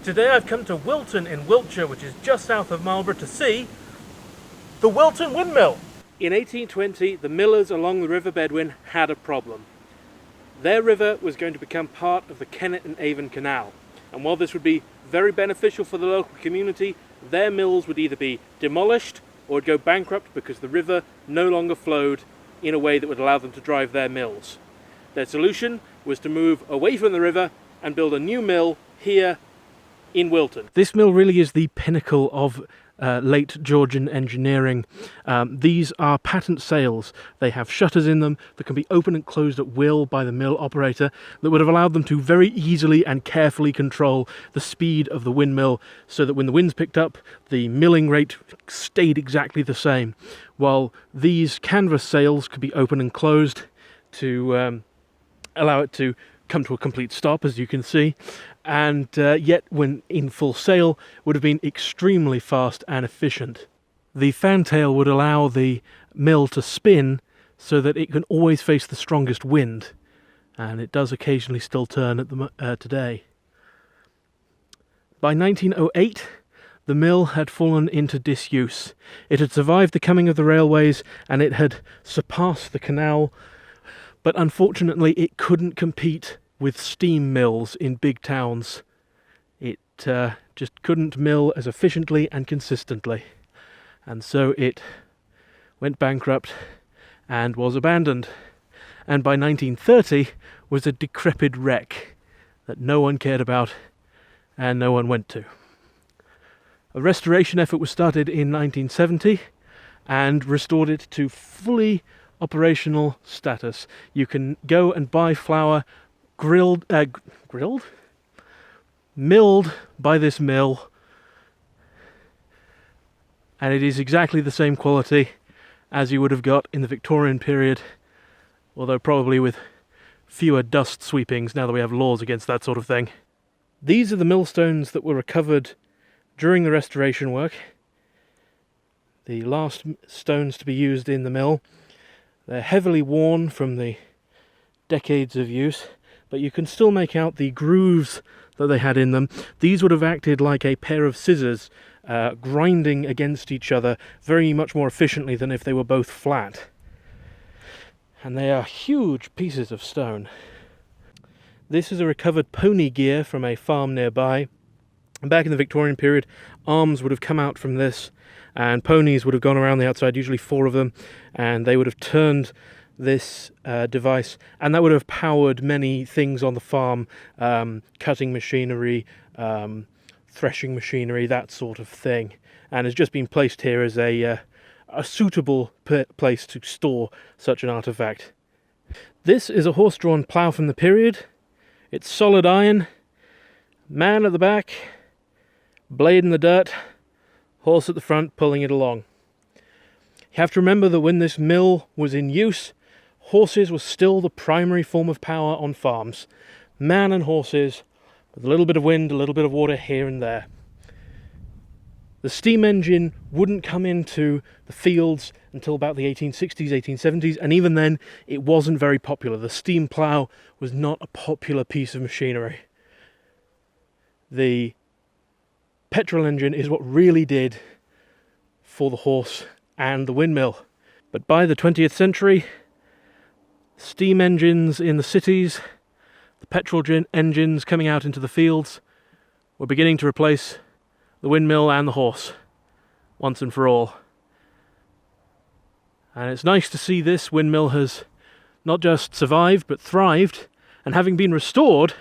Today I've come to Wilton in Wiltshire, which is just south of Marlborough, to see the Wilton Windmill. In 1820, the millers along the River Bedwin had a problem. Their river was going to become part of the Kennet and Avon Canal, and while this would be very beneficial for the local community, their mills would either be demolished or would go bankrupt because the river no longer flowed in a way that would allow them to drive their mills. Their solution was to move away from the river and build a new mill here in Wilton. This mill really is the pinnacle of late Georgian engineering. These are patent sails. They have shutters in them that can be opened and closed at will by the mill operator that would have allowed them to very easily and carefully control the speed of the windmill so that when the winds picked up, the milling rate stayed exactly the same, while these canvas sails could be opened and closed to allow it to come to a complete stop, as you can see, and yet when in full sail would have been extremely fast and efficient. The fantail would allow the mill to spin so that it can always face the strongest wind, and it does occasionally still turn at the today. By 1908 the mill had fallen into disuse. It had survived the coming of the railways and it had surpassed the canal, but unfortunately it couldn't compete with steam mills in big towns. It just couldn't mill as efficiently and consistently, and so it went bankrupt and was abandoned, and by 1930 was a decrepit wreck that no one cared about and no one went to. A restoration effort was started in 1970 and restored it to fully operational status. You can go and buy flour milled by this mill, and it is exactly the same quality as you would have got in the Victorian period, although probably with fewer dust sweepings now that we have laws against that sort of thing. These are the millstones that were recovered during the restoration work, the last stones to be used in the mill. They're heavily worn from the decades of use, but you can still make out the grooves that they had in them. These would have acted like a pair of scissors, grinding against each other very much more efficiently than if they were both flat. And they are huge pieces of stone. This is a recovered pony gear from a farm nearby. Back in the Victorian period, arms would have come out from this, and ponies would have gone around the outside, usually 4 of them, and they would have turned this device, and that would have powered many things on the farm, cutting machinery, threshing machinery, that sort of thing, and has just been placed here as a suitable place to store such an artifact. This is a horse-drawn plough from the period. It's solid iron, man at the back, blade in the dirt, horse at the front pulling it along. You have to remember that when this mill was in use, horses were still the primary form of power on farms. Man and horses, with a little bit of wind, a little bit of water here and there. The steam engine wouldn't come into the fields until about the 1860s, 1870s, and even then it wasn't very popular. The steam plough was not a popular piece of machinery. The petrol engine is what really did for the horse and the windmill. But by the 20th century, steam engines in the cities, the petrol engines coming out into the fields, were beginning to replace the windmill and the horse once and for all. And it's nice to see this windmill has not just survived but thrived, and having been restored,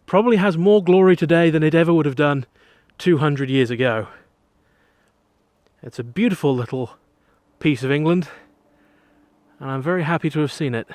probably has more glory today than it ever would have done 200 years ago. It's a beautiful little piece of England, and I'm very happy to have seen it.